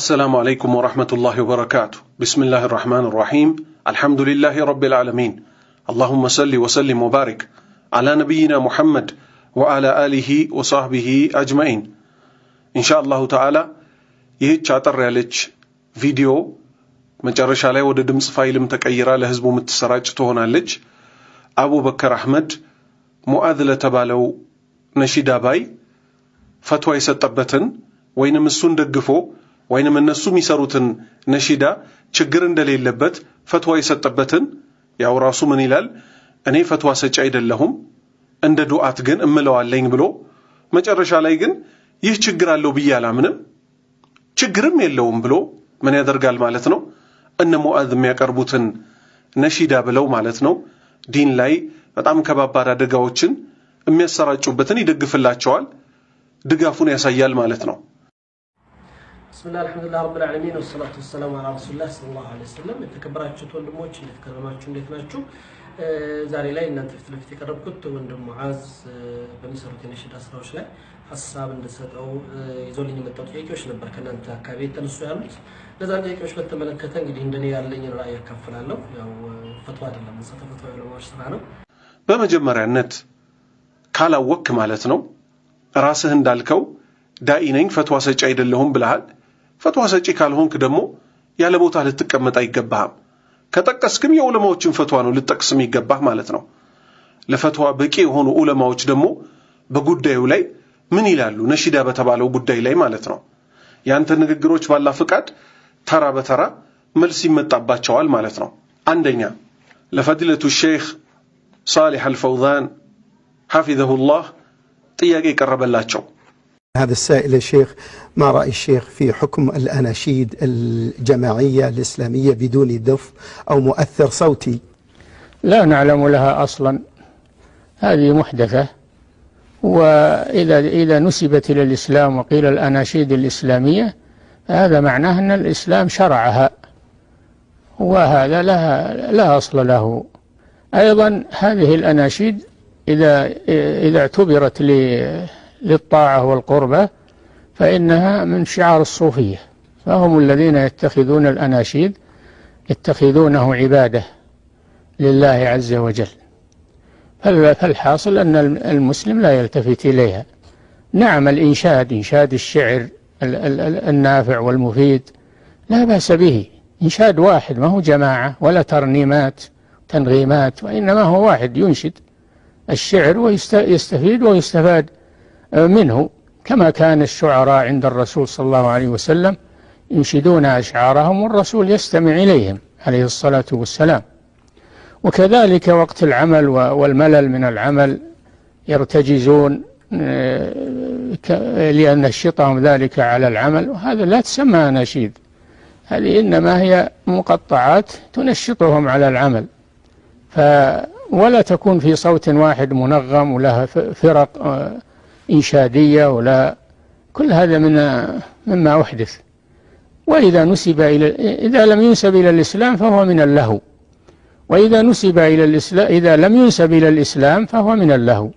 السلام عليكم ورحمة الله وبركاته. بسم الله الرحمن الرحيم. الحمد لله رب العالمين. اللهم صل وسلم وبارك على نبينا محمد وعلى آله وصحبه أجمعين. إن شاء الله تعالى ይህች አጠር ያለች ቪዲዮ መጨረሻ ላይ ወደ ድምጽ ፋይልም ተቀይራ ለህዝቡ ምትሰራጭ ትሆናለች። አቡበከር አህመድ ሙአዝ ለተባለው ነሺዳ ባይ ፈትዋ የሰጠበትን ወይንም እሱን ደግፎ ወይንም እነሱ የሚሰሩትን ነሺዳ ችግር እንደሌለበት ፈትዋ የሰጠበትን ያው ራሱ ምን ይላል? እኔ ፈትዋ ሰጪ አይደለሁም እንደ ዱዓት ግን እምለዋለኝ ብሎ መጨረሻ ላይ ግን ይህ ችግር አለው ብዬ አላምንም ችግርም የለውም ብሎ ምን ያደርጋል ማለት ነው? እነ ሙአዝ የሚያቀርቡትን ነሺዳ ብለው ማለት ነው ዲን ላይ በጣም ከባባድ አደጋዎችን የሚያሰራጩበትን ይደግፍላቸዋል ድጋፉን ያሳያል ማለት ነው። بسم الله الحمد لله رب العالمين والصلاة والسلام على رسول الله صلى الله عليه وسلم የተከበራችሁ ወንድሞች እንደተከረማችሁ እንዴት ናችሁ? ዛሬ ላይ እናንተ ፊት ለፊት የቀረብኩት ወንድም ሙአዝ በሚሰሩት የነሺዳ ስራዎች ላይ ሐሳብ እንደሰጠው ይዞልኝ የመጣው ጥያቄዎች ነበር ከናንተ አካባቢ ተነሱ ያሉት። ለዛሬ ጥያቄዎች በተመለከተ እንግዲህ እንደኔ ያለኝ ራእይ ያካፍላለሁ። ያው ፈትዋ አይደለም ተፈትዋ የዑለማዎች ስራ ነው። በመጀመሪያነት ካላወክ ማለት ነው ራስህ እንዳልከው ዳኢ ነኝ ፈትዋ ሰጪ አይደለሁም ብለሃል። ፈትዋ ሰጪ ካልሆንክ ደግሞ ያለ ቦታ ልትቀመጥ አይገባህም። ከጠቀስክም የዑለማዎችን ፈትዋ ነው ልትጠቅስም ይገባህ ማለት ነው። ለፈትዋ በቂ የሆኑ ዑለማዎች ደግሞ በጉዳዩ ላይ ምን ይላሉ ነሺዳ በተባለው ጉዳይ ላይ ማለት ነው። ያንተ ንግግሮች ባላ ፍቃድ ተራ በተራ መልስ ይመጣባቸዋል ማለት ነው። አንደኛ ለፈዲለቱ ሼክ صالح الفوزان حفظه الله ጥያቄ ቀረበላቸው። هذا السائل الشيخ ما رأي الشيخ في حكم الأناشيد الجماعية الإسلامية بدون دف أو مؤثر صوتي؟ لا نعلم لها أصلا، هذه محدثة، وإذا نسبت إلى الإسلام وقيل الأناشيد الإسلامية هذا معناه أن الإسلام شرعها، وهذا لا أصل له. أيضا هذه الأناشيد إذا اعتبرت للطاعة والقربة فإنها من شعار الصوفية، فهم الذين يتخذون الأناشيد يتخذونه عبادة لله عز وجل. فالحاصل أن المسلم لا يلتفت إليها. نعم إنشاد الشعر النافع والمفيد لا بأس به، إنشاد واحد ما هو جماعة ولا ترنيمات تنغيمات، وإنما هو واحد ينشد الشعر ويستفيد ويستفاد منه، كما كان الشعراء عند الرسول صلى الله عليه وسلم ينشدون أشعارهم والرسول يستمع إليهم عليه الصلاة والسلام. وكذلك وقت العمل والملل من العمل يرتجزون لأن نشطهم ذلك على العمل، وهذا لا تسمى أناشيد، هذه إنما هي مقطعات تنشطهم على العمل، ولا تكون في صوت واحد منغم ولها فرق إنشادية ولا كل هذا مما أحدث. وإذا إذا لم ينسب إلى الإسلام فهو من اللهو، وإذا نسب إلى الإسلام إذا لم ينسب إلى الإسلام فهو من اللهو،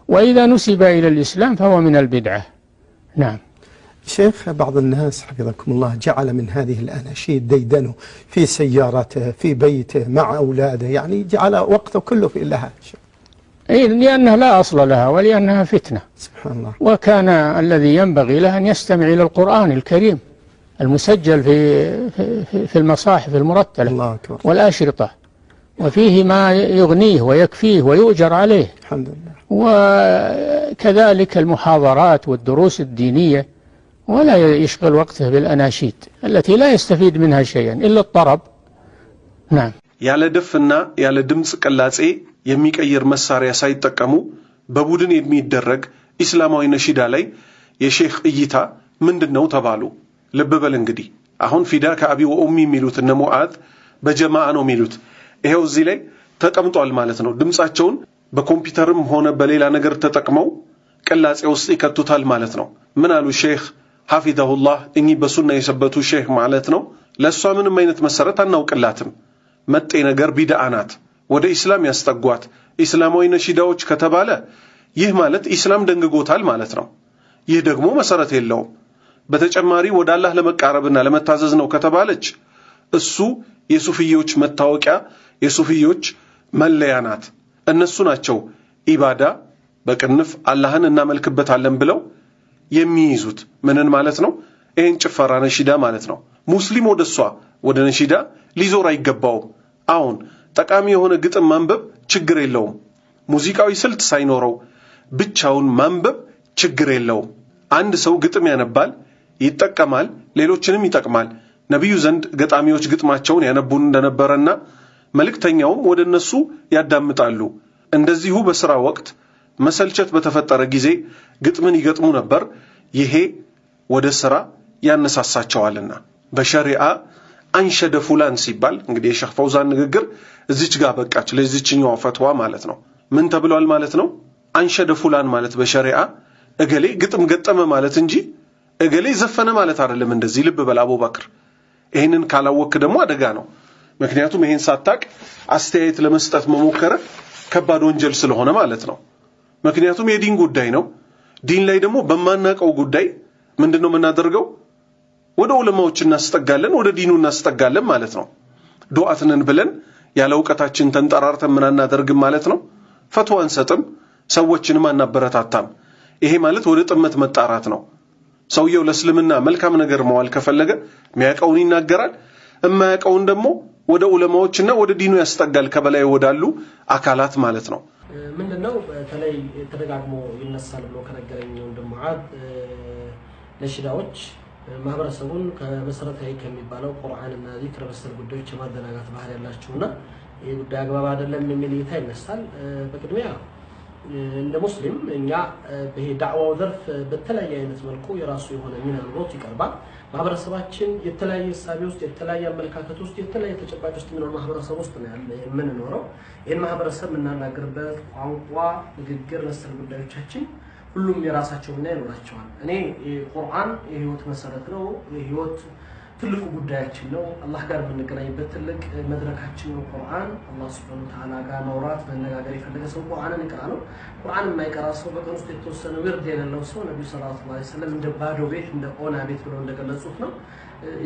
وإذا نسب إلى الإسلام فهو من البدعة. نعم. شيخ بعض الناس حفظكم الله جعل من هذه الأناشيد ديدنه في سيارته في بيته مع أولاده، يعني جعل وقته كله في لها، لأنها لا أصل لها ولأنها فتنة. سبحان الله. وكان الذي ينبغي له أن يستمع إلى القرآن الكريم المسجل في المصاحف المرتلة والأشرطة، وفيه ما يغنيه ويكفيه ويؤجر عليه. الحمد لله. وكذلك المحاضرات والدروس الدينية، ولا يشغل وقته بالأناشيد التي لا يستفيد منها شيئا إلا الطرب. نعم. ያለ ድፍና ያለ ድምጽ ቀላጼ የሚቀየር መሳሪያ ሳይጠቀሙ በቡድን የሚደረግ እስላማዊ ነሺዳ ላይ የሼክ እይታ ምንድነው ተባሉ። ልብ በል እንግዲህ አሁን ፊዳ ከአቢ ወኡሚ የሚሉት እነ ሙአዝ በጀማዓ ነው የሚሉት። ይሄው እዚህ ላይ ተቀምጧል ማለት ነው። ድምጻቸውን በኮምፒውተርም ሆነ በሌላ ነገር ተጠቅመው ቀላጼ ውስጥ ይከቱታል ማለት ነው። ምን አሉ ሼክ ሐፊዘሁላህ እኚህ በሱና የሰበቱ ሼክ ማለት ነው። ለሷ ምንም አይነት መሰረት አናውቅላትም። መጤ ነገር ቢድዓ ናት፣ ወደ ኢስላም ያስጠጓት ኢስላማዊ ነሺዳዎች ከተባለ ይህ ማለት ኢስላም ደንግጎታል ማለት ነው። ይህ ደግሞ መሰረት የለውም። በተጨማሪ ወደ አላህ ለመቃረብና ለመታዘዝ ነው ከተባለች እሱ የሱፊዮች መታወቂያ የሱፊዮች መለያ ናት። እነሱ ናቸው ኢባዳ በቅንፍ አላህን እናመልክበታለን ብለው የሚይዙት። ምንን ማለት ነው? ይሄን ጭፈራ ነሺዳ ማለት ነው። ሙስሊም ወደሷ ወደ ነሺዳ ሊዞር አይገባውም። አሁን ጠቃሚ የሆነ ግጥም ማንበብ ችግር የለውም። ሙዚቃዊ ስልት ሳይኖረው ብቻውን ማንበብ ችግር የለውም። አንድ ሰው ግጥም ያነባል፣ ይጠቀማል፣ ሌሎችንም ይጠቅማል። ነብዩ ዘንድ ገጣሚዎች ግጥማቸውን ያነቡን እንደነበረና መልእክተኛውም ወደ እነሱ ያዳምጣሉ። እንደዚሁ በሥራ ወቅት መሰልቸት በተፈጠረ ጊዜ ግጥምን ይገጥሙ ነበር። ይሄ ወደ ሥራ ያነሳሳቸዋልና በሸሪዓ አንሸደ ፉላን ሲባል እንግዲህ የሼኽ ፈውዛን ንግግር እዚች ጋር በቃች። ለዚህኛው ፈትዋ ማለት ነው። ምን ተብሏል ማለት ነው? አንሸደ ፉላን ማለት በሸሪዓ እገሌ ግጥም ገጠመ ማለት እንጂ እገሌ ዘፈነ ማለት አይደለም። እንደዚህ ልብ በል አቡበክር። ይሄንን ካላወክ ደግሞ አደጋ ነው። ምክንያቱም ይሄን ሳታቅ አስተያየት ለመስጠት መሞከር ከባድ ወንጀል ስለሆነ ማለት ነው። ምክንያቱም የዲን ጉዳይ ነው። ዲን ላይ ደግሞ በማናቀው ጉዳይ ምንድነው የምናደርገው? ወደ ዑለማዎች እናስጠጋለን፣ ወደ ዲኑ እናስጠጋለን ማለት ነው። ዱዓትንን ብለን ያለ ዕውቀታችን ተንጠራርተን ምን እናደርግም ማለት ነው። ፈትዋ አንሰጥም፣ ሰዎችንም አናበረታታም። ይሄ ማለት ወደ ጥመት መጣራት ነው። ሰውየው ለእስልምና መልካም ነገር መዋል ከፈለገ የሚያውቀውን ይናገራል፣ የማያውቀውን ደግሞ ወደ ዑለማዎችና ወደ ዲኑ ያስጠጋል፣ ከበላይ ወዳሉ አካላት ማለት ነው። ምንድነው በተለይ ተደጋግሞ ይነሳል ብሎ ከነገረኝ ወንድም ሙዓዝ ነሺዳዎች ማህበረሰቡን ከመሰረታዊ ከሚባለው ቁርአንና ዚክር መሰል ጉዳዮች የማደናጋት ባህሪ ያላቸውና ይሄ ጉዳይ አግባብ አይደለም የሚል እይታ ይነሳል። በቅድሚያ እንደ ሙስሊም እኛ በዚህ ዳዕዋው ዘርፍ በተለያየ አይነት መልኩ የራሱ የሆነ ሚና ኖሮት ይቀርባል። ማህበረሰባችን የተለያየ ሐሳብ ውስጥ የተለያየ አመለካከት ውስጥ የተለያየ ተጨባጭ ውስጥ የሚኖር ማህበረሰብ ውስጥ ነው ያለ የምንኖረው። ይሄን ማህበረሰብ የምናናገርበት ቋንቋ፣ ንግግር መሰል ጉዳዮቻችን ሁሉም የራሳቸው ሚና ይኖራቸዋል። እኔ ቁርአን የህይወት መሰረት ነው፣ የህይወት ትልቁ ጉዳያችን ነው። አላህ ጋር የምንገናኝበት ትልቅ መድረካችን ነው ቁርአን። አላህ ሱብሓነሁ ወተዓላ ጋር ማውራት መነጋገር የፈለገ ሰው ቁርአንን ይቀራ ነው። ቁርአን የማይቀራ ሰው በቀን ውስጥ የተወሰነ ውርድ የሌለው ሰው ነብዩ ሰለላሁ ዐለይሂ ወሰለም እንደ ባዶ ቤት እንደ ኦና ቤት ብለው እንደገለጹት ነው።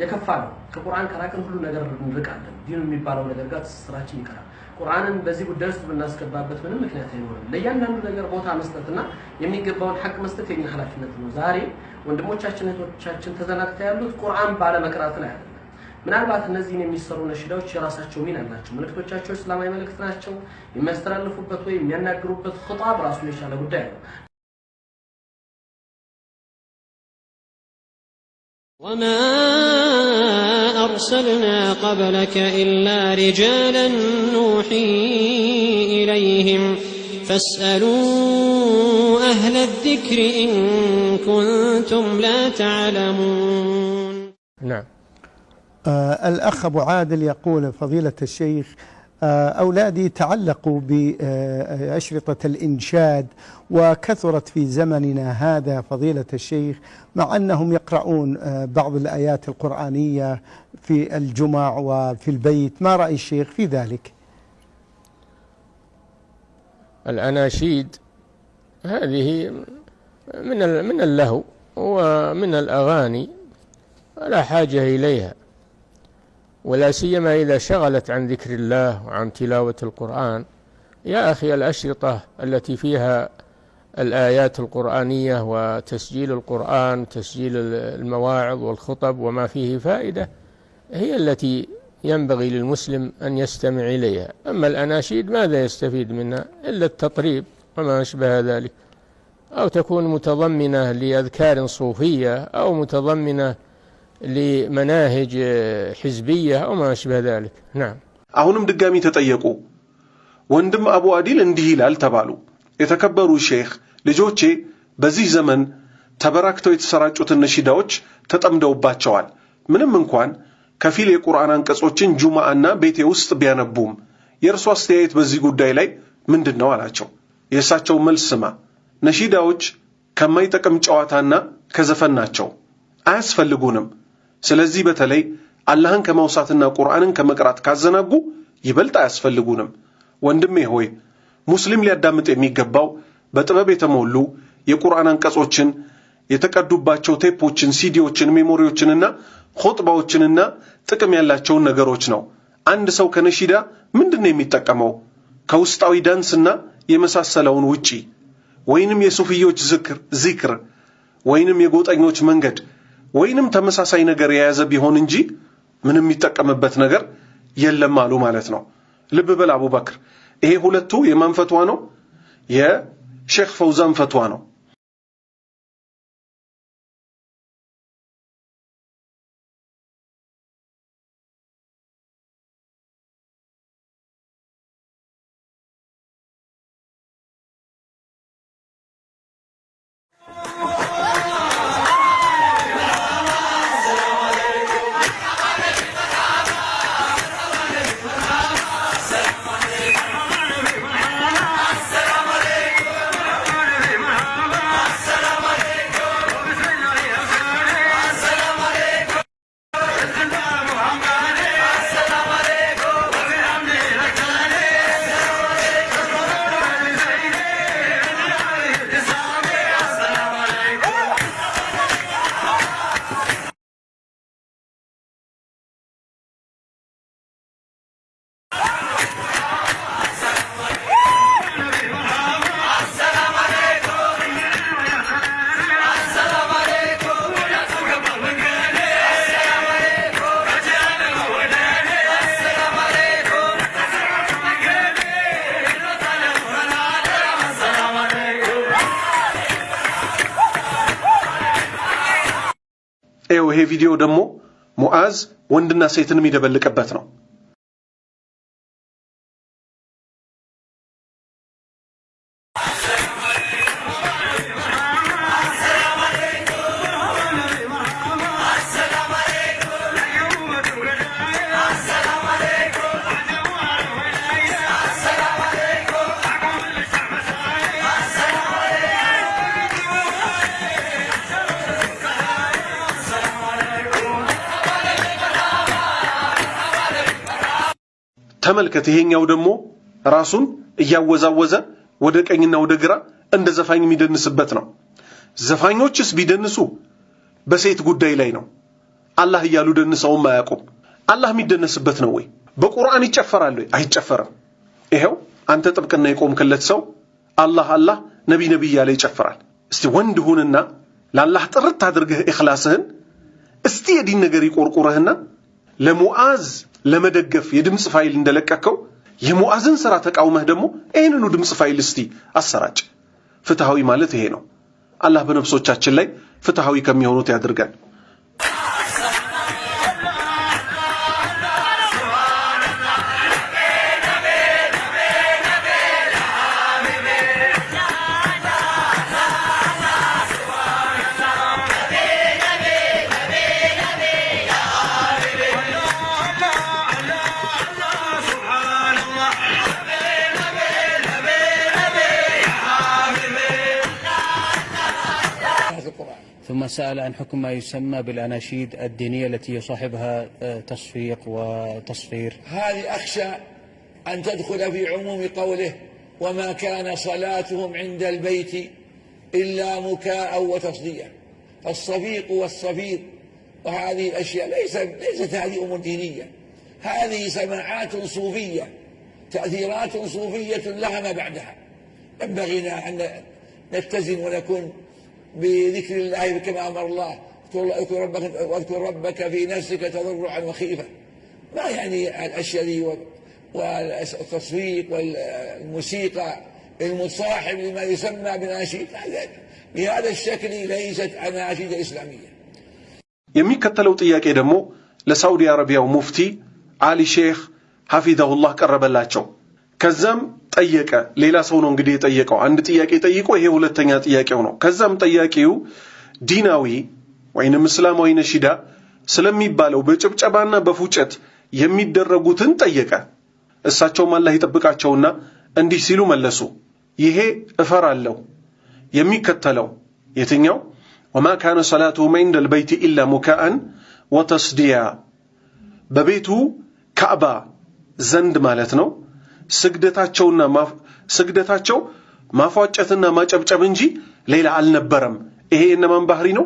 የከፋ ነው። ከቁርአን ከራቅን ሁሉ ነገር እንርቃለን። ዲኑ የሚባለው ነገር ጋር ትስስራችን ይቀራል። ቁርአንን በዚህ ጉዳይ ውስጥ ብናስገባበት ምንም ምክንያት አይኖርም። ለእያንዳንዱ ነገር ቦታ መስጠትና የሚገባውን ሐቅ መስጠት የኛ ኃላፊነት ነው። ዛሬ ወንድሞቻችን እህቶቻችን ተዘናግተው ያሉት ቁርአን ባለመቅራት ላይ አይደለም። ምናልባት እነዚህን የሚሰሩ ነሺዳዎች የራሳቸው ሚና አላቸው። መልእክቶቻቸው እስላማዊ መልእክት ናቸው። የሚያስተላልፉበት ወይ የሚያናግሩበት ኹጣብ ራሱን የቻለ ጉዳይ ነው። وما أرسلنا قبلك إلا رجالا نوحي إليهم فاسألوا أهل الذكر إن كنتم لا تعلمون. نعم. الأخ أبو عادل يقول فضيلة الشيخ أولادي تعلقوا بأشرطة الإنشاد وكثرت في زمننا هذا فضيلة الشيخ، مع أنهم يقرؤون بعض الآيات القرآنية في الجمع وفي البيت. ما رأي الشيخ في ذلك؟ الأناشيد هذه من اللهو ومن الأغاني ولا حاجة إليها، ولا سيما إذا شغلت عن ذكر الله وعن تلاوة القرآن. يا أخي الأشرطة التي فيها الآيات القرآنية وتسجيل القرآن وتسجيل المواعظ والخطب وما فيه فائدة هي التي ينبغي للمسلم أن يستمع إليها. أما الأناشيد ماذا يستفيد منها إلا التطريب وما أشبه ذلك، أو تكون متضمنة لأذكار صوفية أو متضمنة لمناهج حزبية أو ما أشبه ذلك. نعم. አሁንም ድጋሚ ተጠየቁ። ወንድም አቡ አዲል እንዲህ ይላል ተባሉ። የተከበሩ ሼኽ ልጆቼ በዚህ ዘመን ተበራክተው የተሰራጩትን ነሺዳዎች ተጠምደውባቸዋል። ምንም እንኳን ከፊል የቁርአን አንቀጾችን ጁማአና ቤቴ ውስጥ ቢያነቡም የእርሱ አስተያየት በዚህ ጉዳይ ላይ ምንድነው አላቸው። የእሳቸው መልስ ስማ፣ ነሺዳዎች ከማይጠቅም ጨዋታና ከዘፈን ናቸው፣ አያስፈልጉንም። ስለዚህ በተለይ አላህን ከማውሳትና ቁርአንን ከመቅራት ካዘናጉ ይበልጥ አያስፈልጉንም። ወንድሜ ሆይ ሙስሊም ሊያዳምጥ የሚገባው በጥበብ የተሞሉ የቁርአን አንቀጾችን የተቀዱባቸው ቴፖችን ሲዲዎችን ሜሞሪዎችንና ኹጥባዎችንና ጥቅም ያላቸውን ነገሮች ነው አንድ ሰው ከነሺዳ ምንድነው የሚጠቀመው ከውስጣዊ ዳንስና የመሳሰለውን ውጪ ወይንም የሱፊዮች ዚክር ወይንም የጎጠኞች መንገድ ወይንም ተመሳሳይ ነገር የያዘ ቢሆን እንጂ ምንም የሚጠቀምበት ነገር የለም አሉ ማለት ነው ልብ በል አቡበክር ይሄ ሁለቱ የማን ፈትዋ ነው የሼክ ፈውዛን ፈትዋ ነው ይሄ ቪዲዮ ደግሞ ሙዓዝ ወንድና ሴትን የሚደበልቅበት ነው ተመልከት ይሄኛው ደግሞ ራሱን እያወዛወዘ ወደ ቀኝና ወደ ግራ እንደ ዘፋኝ የሚደንስበት ነው ዘፋኞችስ ቢደንሱ በሴት ጉዳይ ላይ ነው አላህ እያሉ ደንሰውም አያውቁም አላህ የሚደነስበት ነው ወይ በቁርአን ይጨፈራል ወይ አይጨፈርም ይሄው አንተ ጥብቅና የቆምክለት ሰው አላህ ነቢ ያለ ይጨፈራል እስቲ ወንድ ሁንና ለአላህ ጥርት አድርገህ ኢኽላስህን እስቲ የዲን ነገር ይቆርቁረህና ለሙዓዝ ለመደገፍ የድምጽ ፋይል እንደለቀቀው የሙዓዝን ስራ ተቃውመህ ደግሞ ይሄንኑ ድምጽ ፋይል እስቲ አሰራጭ ፍትሃዊ ማለት ይሄ ነው አላህ በነፍሶቻችን ላይ ፍትሃዊ ከሚሆኑት ያድርገን ثم سأل عن حكم ما يسمى بالأناشيد الدينية التي يصاحبها تصفيق وتصفير. هذه أخشى أن تدخل في عموم قوله وما كان صلاتهم عند البيت إلا مكاء وتصدية. الصفيق والصفير وهذه الأشياء ليست هذه أمور دينية، هذه سماعات صوفية، تأثيرات صوفية لها ما بعدها. ينبغي أن نتزن ونكون بذكر الله كما أمر الله، واذكر ربك في نفسك تضرعا وخيفة. ما يعني الأشياء والتصفيق والموسيقى المصاحب لما يسمى بناشيد بهذا الشكل ليست أناشيد إسلامية. የሚከተለው ጥያቄ ደግሞ ለሳውዲ አረቢያው ሙፍቲ አሊ ሼክ ሐፊዘሁላህ ቀረበላቸው። ከዛም ጠየቀ። ሌላ ሰው ነው እንግዲህ የጠየቀው። አንድ ጥያቄ ጠይቆ ይሄ ሁለተኛ ጥያቄው ነው። ከዛም ጠያቂው ዲናዊ ወይንም እስላማዊ ነሺዳ ስለሚባለው በጭብጨባና በፉጨት የሚደረጉትን ጠየቀ። እሳቸውም አላህ ይጠብቃቸውና እንዲህ ሲሉ መለሱ። ይሄ እፈራለሁ የሚከተለው የትኛው وما كان صلاتهم عند البيت إلا مكاء وتصديا ببيتو كعبة زند مالتنا سجدتاچونا سجدتاچو ما فاجتنا ما ጨብጨብ እንጂ ሌላ አልነበረም ይሄ የነማን ባህሪ ነው?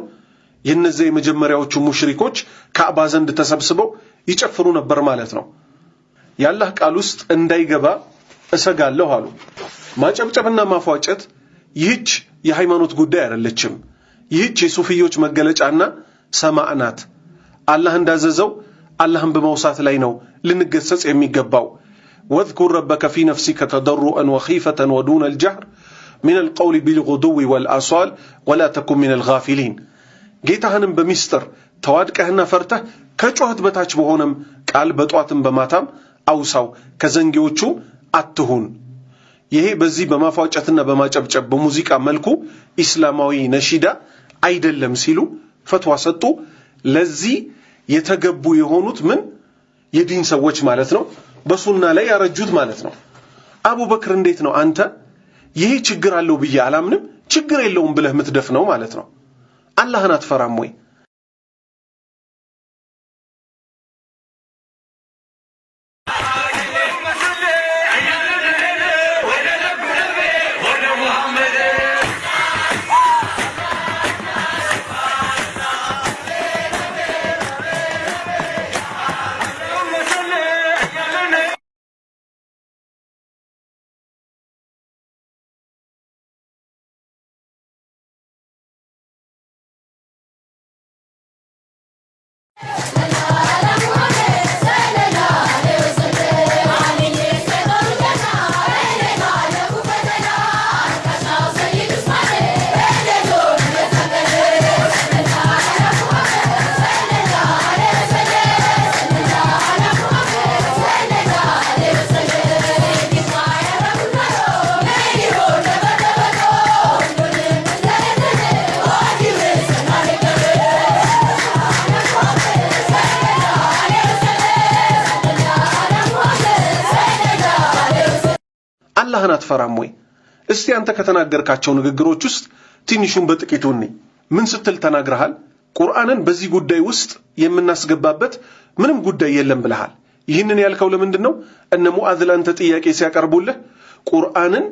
የነዚህ የመጀመሪያዎቹ ሙሽሪኮች ካዕባ ዘንድ ተሰብስበው ይጨፍሩ ነበር ማለት ነው። ያላህ ቃል ውስጥ እንዳይገባ እሰጋለሁ አሉ። ማጨብጨብና ማፏጨት ይህች የሃይማኖት ጉዳይ አይደለችም። ይህች የሱፊዮች መገለጫና ሰማዕ ናት። አላህ እንዳዘዘው አላህን በመውሳት ላይ ነው ልንገሰጽ የሚገባው። واذكر ربك في نفسك تضرعا وخيفة ودون الجهر من القول بالغدو والآصال ولا تكن من الغافلين ጌታህንም በሚስጥር ተዋድቀህና ፈርተህ ከጩኸት በታች በሆነም ቃል በጧትም በማታም አውሳው ከዘንጊዎቹ አትሁን። ይሄ በዚህ በማፏጨትና በማጨብጨብ በሙዚቃ መልኩ ኢስላማዊ ነሺዳ አይደለም ሲሉ ፈትዋ ሰጡ። ለዚህ የተገቡ የሆኑት ምን የዲን ሰዎች ማለት ነው፣ በሱና ላይ ያረጁት ማለት ነው። አቡበክር እንዴት ነው አንተ ይሄ ችግር አለው ብዬ አላምንም ችግር የለውም ብለህ ምትደፍነው ማለት ነው? አላህን አትፈራም ወይ? አላህን አትፈራም ወይ? እስቲ አንተ ከተናገርካቸው ንግግሮች ውስጥ ትንሹን በጥቂቱ ነኝ ምን ስትል ተናግረሃል? ቁርአንን በዚህ ጉዳይ ውስጥ የምናስገባበት ምንም ጉዳይ የለም ብለሃል። ይህንን ያልከው ለምንድነው? እነ ሙአዝ ለአንተ ጥያቄ ሲያቀርቡልህ ቁርአንን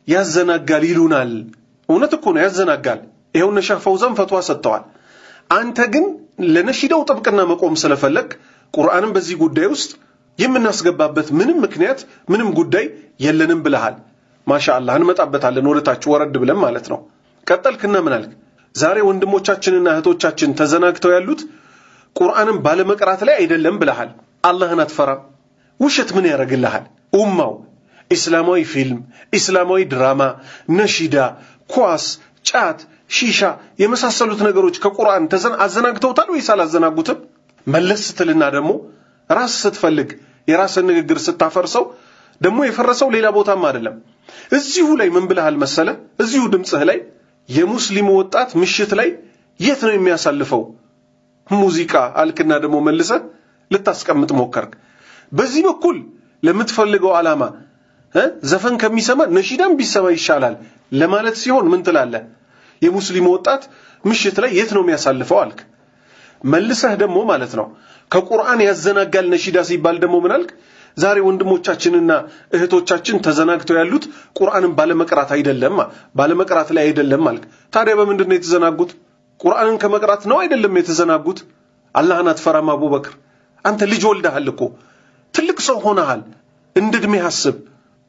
ያዘናጋል ይሉናል። እውነት እኮ ነው ያዘናጋል። ይሄው ሸህ ፈውዛን ፈትዋ ሰጥተዋል። አንተ ግን ለነሺዳው ጥብቅና መቆም ስለፈለክ ቁርአንን በዚህ ጉዳይ ውስጥ የምናስገባበት ምንም ምክንያት ምንም ጉዳይ የለንም ብለሃል። ማሻአላህ እንመጣበታለን ወለታችሁ ወረድ ብለን ማለት ነው። ቀጠልክና ምን አልክ? ዛሬ ወንድሞቻችንና እህቶቻችን ተዘናግተው ያሉት ቁርአንን ባለመቅራት ላይ አይደለም ብለሃል። አላህን አትፈራም? ውሸት ምን ያረግልሃል? ኡማው እስላማዊ ፊልም፣ እስላማዊ ድራማ፣ ነሺዳ፣ ኳስ፣ ጫት፣ ሺሻ የመሳሰሉት ነገሮች ከቁርአን አዘናግተውታል ወይስ አላዘናጉትም? መለስ ስትልና ደግሞ ራስ ስትፈልግ የራስን ንግግር ስታፈርሰው ደግሞ የፈረሰው ሌላ ቦታም አይደለም እዚሁ ላይ ምን ብለሃል መሰለ? እዚሁ ድምጽህ ላይ የሙስሊም ወጣት ምሽት ላይ የት ነው የሚያሳልፈው? ሙዚቃ አልክና ደግሞ መልሰ ልታስቀምጥ ሞከርክ። በዚህ በኩል ለምትፈልገው ዓላማ ዘፈን ከሚሰማ ነሺዳም ቢሰማ ይሻላል ለማለት ሲሆን ምን ትላለህ? የሙስሊም ወጣት ምሽት ላይ የት ነው የሚያሳልፈው አልክ። መልሰህ ደግሞ ማለት ነው ከቁርአን ያዘናጋል ነሺዳ ሲባል ደግሞ ምን አልክ? ዛሬ ወንድሞቻችንና እህቶቻችን ተዘናግተው ያሉት ቁርአንን ባለመቅራት አይደለም ባለመቅራት ላይ አይደለም አልክ። ታዲያ በምንድነው የተዘናጉት? ቁርአንን ከመቅራት ነው አይደለም የተዘናጉት? አላህን አትፈራም አቡበክር? አንተ ልጅ ወልደሃል እኮ ትልቅ ሰው ሆነሃል። እንድድሜ ሐስብ።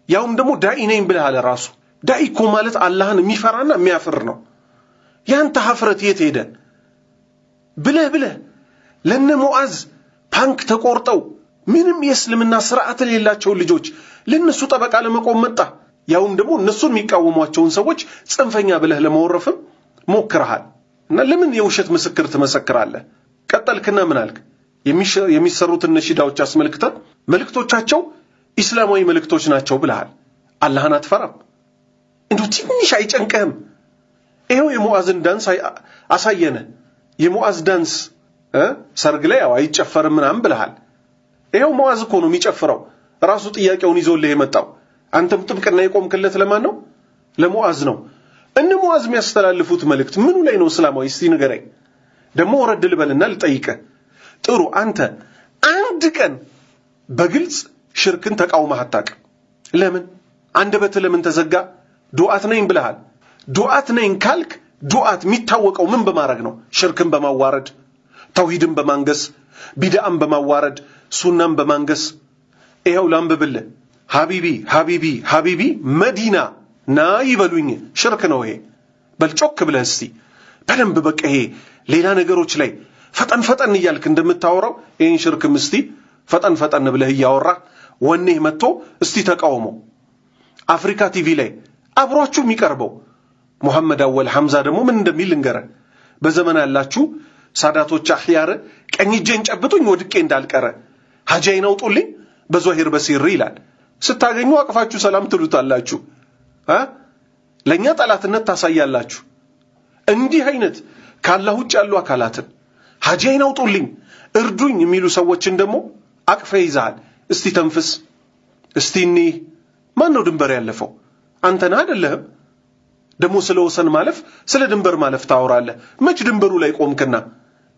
ያውም ደግሞ ዳኢ ነኝ ብለሃል። ራሱ ዳኢ እኮ ማለት አላህን የሚፈራና የሚያፍር ነው። ያንተ ሀፍረት የት ሄደ? ብለህ ለነ ሙአዝ ፓንክ ተቆርጠው ምንም የእስልምና ስርዓት የሌላቸው ልጆች ለነሱ ጠበቃ ለመቆም መጣ። ያውም ደግሞ እነሱን የሚቃወሟቸውን ሰዎች ጽንፈኛ ብለህ ለመወረፍም ሞክረሃል። እና ለምን የውሸት ምስክር ትመሰክራለህ? ቀጠልክና ምን አልክ? የሚሰሩትን ነሺዳዎች አስመልክተህ መልእክቶቻቸው ኢስላማዊ መልእክቶች ናቸው ብለሃል። አላህን አትፈራም? እንዴ ትንሽ አይጨንቀህም? ይሄው የሙአዝን ዳንስ አሳየነ። የሙአዝ ዳንስ ሰርግ ላይ አይጨፈርም ምናምን ብለሃል። ይሄው ሙአዝ እኮ ነው የሚጨፍረው። ራሱ ጥያቄውን ይዞልህ የመጣው። አንተም ጥብቅና የቆምክለት ለማን ነው? ለሙአዝ ነው። እነ ሙአዝ የሚያስተላልፉት መልእክት ምኑ ላይ ነው እስላማዊ? እስቲ ንገረኝ። ደግሞ ወረድ ልበልና ልጠይቅህ። ጥሩ አንተ አንድ ቀን በግልጽ ሽርክን ተቃውመህ አታውቅም። ለምን? አንደበት ለምን ተዘጋ? ዱዓት ነኝ ብለሃል። ዱዓት ነኝ ካልክ ዱዓት የሚታወቀው ምን በማድረግ ነው? ሽርክን በማዋረድ ተውሂድን በማንገስ ቢድዓን በማዋረድ ሱናን በማንገስ ይሄው ላንብብልህ ሐቢቢ ሐቢቢ ሐቢቢ መዲና ና ይበሉኝ ሽርክ ነው ይሄ በልጮክ ብለህ እስቲ በደንብ በቃ ይሄ ሌላ ነገሮች ላይ ፈጠን ፈጠን እያልክ እንደምታወራው ይሄን ሽርክ ምስቲ ፈጠን ፈጠን ብለህ እያወራ ወኔህ መጥቶ እስቲ ተቃውሞ አፍሪካ ቲቪ ላይ አብሯችሁ የሚቀርበው ሙሐመድ አወል ሐምዛ ደግሞ ምን እንደሚል እንገረ በዘመን ያላችሁ ሳዳቶች አህያር ቀኝ እጄን ጨብጡኝ ወድቄ እንዳልቀረ ሐጃይን አውጡልኝ በዘሂር በሲር ይላል ስታገኙ አቅፋችሁ ሰላም ትሉታላችሁ ለኛ ጠላትነት ታሳያላችሁ እንዲህ አይነት ካላህ ውጭ ያሉ አካላትን ሐጃይን አውጡልኝ እርዱኝ የሚሉ ሰዎችን ደግሞ አቅፈ ይዛል እስቲ ተንፍስ እስቲኒ ማን ነው ድንበር ያለፈው አንተና አይደለህም ደሞ ስለ ወሰን ማለፍ ስለ ድንበር ማለፍ ታወራለህ መች ድንበሩ ላይ ቆምክና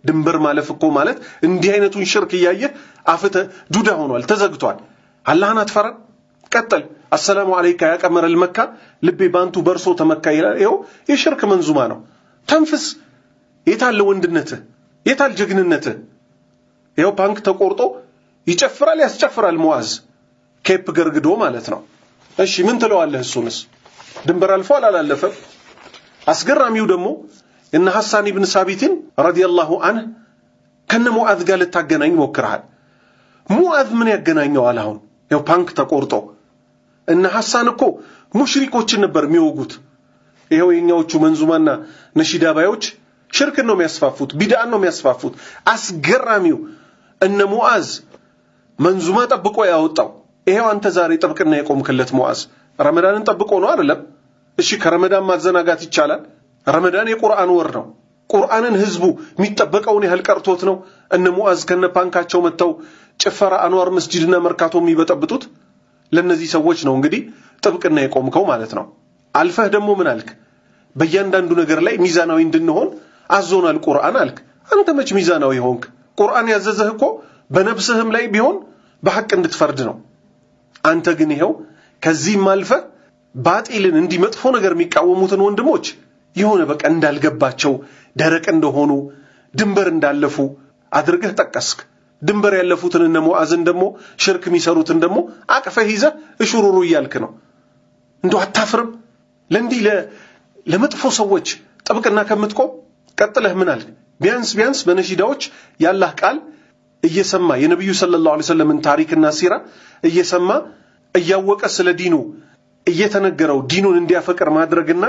ድንበር ማለፍ እኮ ማለት እንዲህ አይነቱን ሽርክ ያያየ አፍተ ዱዳ ሆኗል ተዘግቷል አላህን አትፈራ ቀጥል አሰላሙ አለይካ ያ ቀመረ المካ ልቤ ባንቱ በርሶ ተመካ ይላል ይሄው የሽርክ መንዙማ ነው ተንፍስ የታለ ወንድነትህ የታል ጀግንነትህ ይሄው ፓንክ ተቆርጦ ይጨፍራል ያስጨፍራል ሙአዝ ኬፕ ገርግዶ ማለት ነው እሺ ምን ትለዋለህ እሱንስ ድንበር አልፏል አላለፈም አስገራሚው ደግሞ እነ ሐሳን ኢብኑ ሳቢትን ረዲየላሁ ዐንሁ ከነ ሙአዝ ጋር ልታገናኝ ሞክረሃል ሙአዝ ምን ያገናኘው አላሁን ያው ፓንክ ተቆርጦ እነ ሐሳን እኮ ሙሽሪኮችን ነበር የሚወጉት ይሄው የኛዎቹ መንዙማና ነሺዳ ባዮች ሽርክን ነው የሚያስፋፉት ቢድዓን ነው የሚያስፋፉት አስገራሚው እነ ሙአዝ መንዙማ ጠብቆ ያወጣው ይሄው አንተ ዛሬ ጥብቅና የቆምክለት ሙአዝ ረመዳንን ጠብቆ ነው አይደለም እሺ ከረመዳን ማዘናጋት ይቻላል ረመዳን የቁርአን ወር ነው ቁርአንን ህዝቡ የሚጠበቀውን ያህል ቀርቶት ነው እነ ሙአዝ ከነ ፓንካቸው መተው ጭፈራ አንዋር መስጂድና መርካቶ የሚበጠብጡት ለነዚህ ሰዎች ነው እንግዲህ ጥብቅና የቆምከው ማለት ነው አልፈህ ደግሞ ምን አልክ በእያንዳንዱ ነገር ላይ ሚዛናዊ እንድንሆን አዞናል ቁርአን አልክ አንተ መች ሚዛናዊ ሆንክ ቁርአን ያዘዘህ እኮ በነፍስህም ላይ ቢሆን በሐቅ እንድትፈርድ ነው አንተ ግን ይሄው ከዚህም አልፈህ ባጢልን እንዲመጥፎ ነገር የሚቃወሙትን ወንድሞች የሆነ በቃ እንዳልገባቸው ደረቅ እንደሆኑ ድንበር እንዳለፉ አድርገህ ጠቀስክ ድንበር ያለፉትን እነ ሙአዝን ደግሞ ሽርክ የሚሰሩትን ደግሞ አቅፈህ ይዘህ እሹሩሩ እያልክ ነው እንደው አታፍርም ለእንዲህ ለመጥፎ ሰዎች ጥብቅና ከምትቆም ቀጥለህ ምን አልክ ቢያንስ በነሺዳዎች ያላህ ቃል እየሰማ የነብዩ ሰለላሁ ዐለይሂ ወሰለም ታሪክና ሲራ እየሰማ እያወቀ ስለ ዲኑ እየተነገረው ዲኑን እንዲያፈቅር ማድረግና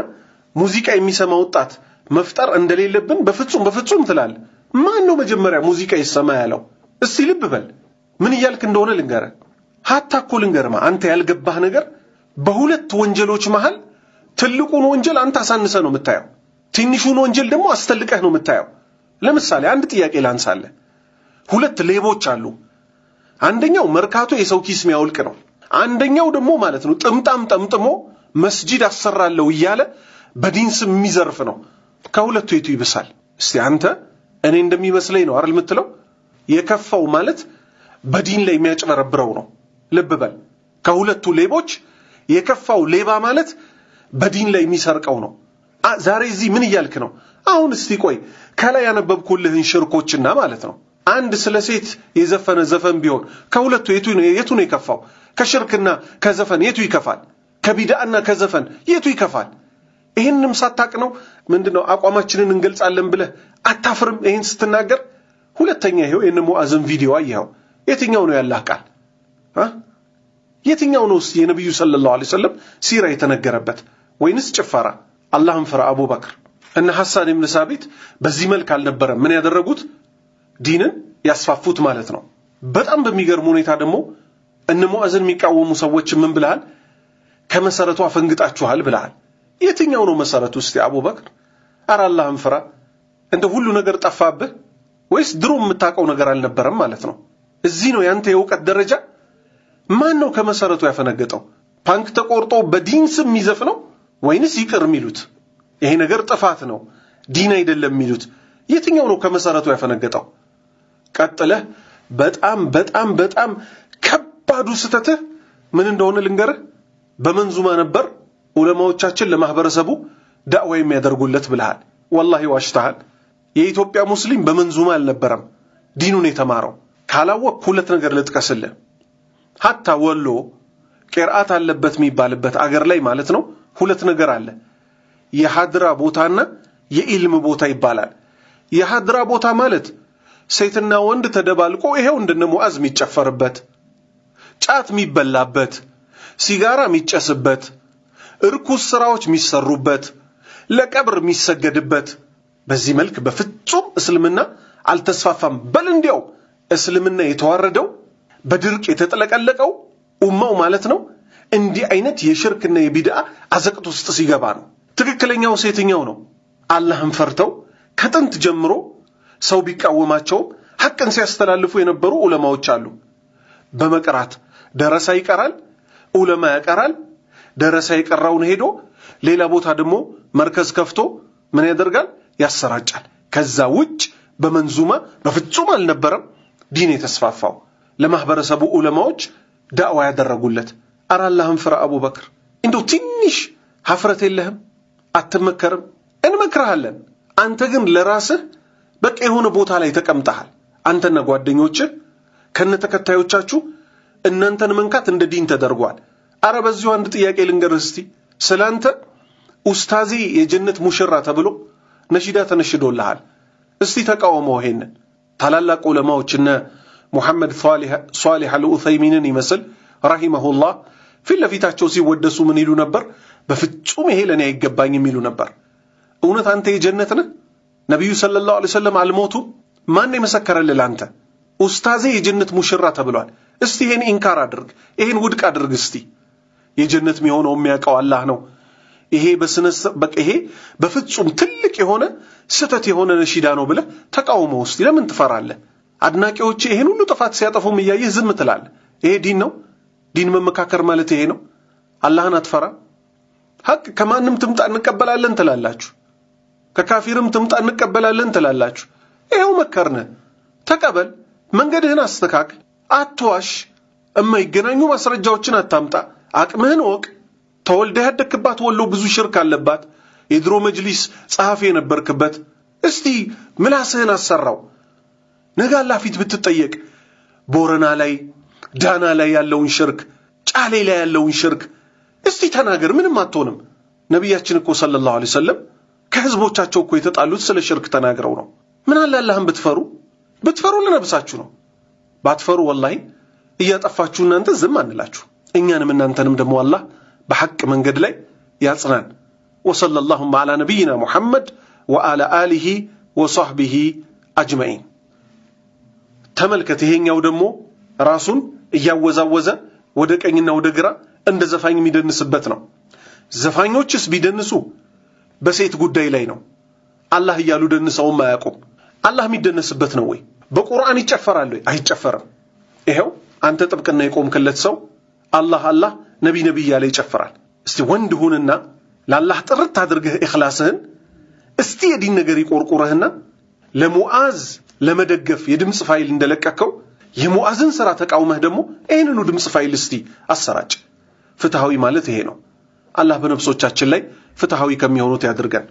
ሙዚቃ የሚሰማ ወጣት መፍጠር እንደሌለብን በፍጹም ትላል ማን ነው መጀመሪያ ሙዚቃ ይሰማ ያለው እስቲ ልብ በል ምን ይያልክ እንደሆነ ልንገረ ሀታ እኮ ልንገርማ አንተ ያልገባህ ነገር በሁለት ወንጀሎች መሃል ትልቁን ወንጀል አንተ አሳንሰ ነው የምታየው ትንሹን ወንጀል ደግሞ አስተልቀህ ነው የምታየው ለምሳሌ አንድ ጥያቄ ላንሳለ ሁለት ሌቦች አሉ አንደኛው መርካቶ የሰው ኪስ የሚያውልቅ ነው አንደኛው ደግሞ ማለት ነው ጥምጣም ጠምጥሞ መስጂድ አሰራለው ይያለ በዲን ስም የሚዘርፍ ነው ከሁለቱ የቱ ይብሳል እስቲ አንተ እኔ እንደሚመስለኝ ነው አይደል የምትለው የከፋው ማለት በዲን ላይ የሚያጭበረብረው ነው ልብ በል ከሁለቱ ሌቦች የከፋው ሌባ ማለት በዲን ላይ የሚሰርቀው ነው ዛሬ እዚህ ምን ይያልክ ነው አሁን እስቲ ቆይ ከላይ ያነበብኩልህን ሽርኮችና ማለት ነው አንድ ስለ ሴት የዘፈነ ዘፈን ቢሆን ከሁለቱ የቱ ነው የከፋው ከሽርክና ከዘፈን የቱ ይከፋል ከቢድዓና ከዘፈን የቱ ይከፋል ይሄንንም ሳታቅ ነው ምንድነው አቋማችንን እንገልጻለን ብለህ አታፍርም ይሄን ስትናገር ሁለተኛ ይሄው የነ ሙአዝን ቪዲዮ አየኸው የትኛው ነው ያላህ ቃል የትኛው ነው የነብዩ ሰለላሁ ዐለይሂ ወሰለም ሲራ የተነገረበት ወይንስ ጭፈራ አላህን ፍራ አቡበክር እነ ሐሳን ኢብኑ ሳቢት በዚህ መልክ አልነበረም ምን ያደረጉት ዲንን ያስፋፉት ማለት ነው በጣም በሚገርም ሁኔታ ደግሞ እነ ሙአዝን የሚቃወሙ ሰዎች ምን ብለሃል ከመሰረቱ አፈንግጣችኋል ብለሃል የትኛው ነው መሰረቱ እስቲ አቡበክር አረ አላህን ፍራ እንደ ሁሉ ነገር ጠፋብህ ወይስ ድሮ የምታውቀው ነገር አልነበረም ማለት ነው እዚህ ነው ያንተ የውቀት ደረጃ ማን ነው ከመሰረቱ ያፈነገጠው ፓንክ ተቆርጦ በዲን ስም የሚዘፍነው ወይንስ ይቅር የሚሉት ይሄ ነገር ጥፋት ነው ዲን አይደለም የሚሉት የትኛው ነው ከመሰረቱ ያፈነገጠው ቀጥለህ በጣም ከባዱ ስተትህ ምን እንደሆነ ልንገርህ በመንዙማ ነበር ዑለማዎቻችን ለማህበረሰቡ ዳዕዋ የሚያደርጉለት ብለሃል። ወላሂ ዋሽተሃል። የኢትዮጵያ ሙስሊም በመንዙማ አልነበረም ዲኑን የተማረው። ካላወቅ ሁለት ነገር ልጥቀስልህ። ሐታ ወሎ ቂርአት አለበት የሚባልበት አገር ላይ ማለት ነው ሁለት ነገር አለ። የሐድራ ቦታና የኢልም ቦታ ይባላል። የሐድራ ቦታ ማለት ሴትና ወንድ ተደባልቆ ይሄው እንደነ ሙዓዝ የሚጨፈርበት፣ ጫት የሚበላበት፣ ሲጋራ የሚጨስበት፣ እርኩስ ስራዎች የሚሰሩበት፣ ለቀብር የሚሰገድበት። በዚህ መልክ በፍጹም እስልምና አልተስፋፋም። በል እንዲያው እስልምና የተዋረደው በድርቅ የተጠለቀለቀው ኡማው ማለት ነው እንዲህ አይነት የሽርክና የቢድዓ አዘቅት ውስጥ ሲገባ ነው። ትክክለኛው ሴትኛው ነው አላህን ፈርተው ከጥንት ጀምሮ ሰው ቢቃወማቸው ሐቅን ሲያስተላልፉ የነበሩ ዑለማዎች አሉ። በመቅራት ደረሳ ይቀራል፣ ዑለማ ያቀራል። ደረሳ የቀራውን ሄዶ ሌላ ቦታ ደግሞ መርከዝ ከፍቶ ምን ያደርጋል? ያሰራጫል። ከዛ ውጭ በመንዙማ በፍጹም አልነበረም ዲን የተስፋፋው። ለማህበረሰቡ ዑለማዎች ዳዕዋ ያደረጉለት። አረ አላህን ፍራ አቡበክር፣ እንደው ትንሽ ሀፍረት የለህም? አትመከርም? እንመክርሃለን። አንተ ግን ለራስህ በቃ የሆነ ቦታ ላይ ተቀምጠሃል። አንተና ጓደኞችህ ከነተከታዮቻችሁ እናንተን መንካት እንደ ዲን ተደርጓል። አረ በዚሁ አንድ ጥያቄ ልንገርህ እስቲ። ስላንተ ኡስታዚ የጀነት ሙሽራ ተብሎ ነሺዳ ተነሽዶልሃል። እስቲ ተቃወመው ይሄንን። ታላላቅ ዑለማዎች እነ ሙሐመድ ሷሊህ አልኡሰይሚንን ይመስል ረሂመሁላህ ፊት ለፊታቸው ሲወደሱ ምን ይሉ ነበር? በፍጹም ይሄ ለኔ አይገባኝም ይሉ ነበር። እውነት አንተ የጀነት ነህ? ነብዩ ሰለላሁ ዐለይሂ ወሰለም አልሞቱም? ማን የመሰከረልህ አንተ? ኡስታዜ የጀነት ሙሽራ ተብሏል። እስቲ ይሄን ኢንካር አድርግ፣ ይሄን ውድቅ አድርግ እስቲ። የጀነት የሚሆነው የሚያውቀው አላህ ነው። ይሄ በቃ ይሄ በፍጹም ትልቅ የሆነ ስተት የሆነ ነሺዳ ነው ብለህ ተቃውመው እስቲ። ለምን ትፈራለህ? አድናቂዎች ይሄን ሁሉ ጥፋት ሲያጠፉም እያየህ ዝም ትላለህ። ይሄ ዲን ነው? ዲን መመካከር ማለት ይሄ ነው? አላህን አትፈራ? ሐቅ ከማንም ትምጣ እንቀበላለን ትላላችሁ፣ ከካፊርም ትምጣ እንቀበላለን ትላላችሁ። ይሄው መከርነህ፣ ተቀበል፣ መንገድህን አስተካክል፣ አትዋሽ፣ የማይገናኙ ማስረጃዎችን አታምጣ፣ አቅምህን ወቅ። ተወልደህ ያደግክባት ወሎ ብዙ ሽርክ አለባት። የድሮ መጅሊስ ጸሐፊ የነበርክበት። እስቲ ምላስህን አሰራው። ነገ አላህ ፊት ብትጠየቅ ቦረና ላይ ዳና ላይ ያለውን ሽርክ፣ ጫሌ ላይ ያለውን ሽርክ እስቲ ተናገር። ምንም አትሆንም። ነቢያችን እኮ ሰለላሁ ዐለይሂ ወሰለም ከህዝቦቻቸው እኮ የተጣሉት ስለ ሽርክ ተናግረው ነው። ምን አለ አላህን ብትፈሩ ለነብሳችሁ ነው። ባትፈሩ ወላሂ እያጠፋችሁ እናንተ ዝም አንላችሁ። እኛንም እናንተንም ደግሞ አላህ በሐቅ መንገድ ላይ ያጽናን። ወሰለላሁ ዐላ ነቢይና ሙሐመድ ወዐላ አሊሂ ወሰህቢሂ አጅመዒን። ተመልከት፣ ይሄኛው ደግሞ ራሱን እያወዛወዘ ወደ ቀኝና ወደ ግራ እንደ ዘፋኝ የሚደንስበት ነው። ዘፋኞችስ ቢደንሱ በሴት ጉዳይ ላይ ነው። አላህ እያሉ ደንሰውም አያውቁም። አላህ የሚደነስበት ነው ወይ? በቁርአን ይጨፈራል ወይ? አይጨፈርም። ይሄው አንተ ጥብቅና የቆምክለት ሰው አላህ አላህ ነቢ ያለ ይጨፍራል። እስቲ ወንድ ሁንና ለአላህ ጥርት አድርገህ ኢኽላስህን እስቲ የዲን ነገር ይቆርቁረህና ለሙዓዝ ለመደገፍ የድምጽ ፋይል እንደለቀከው የሙዓዝን ሥራ ተቃውመህ ደግሞ ይሄንኑ ድምጽ ፋይል እስቲ አሰራጭ። ፍትሃዊ ማለት ይሄ ነው። አላህ በነፍሶቻችን ላይ ፍትሃዊ ከሚሆኑት ያድርገን።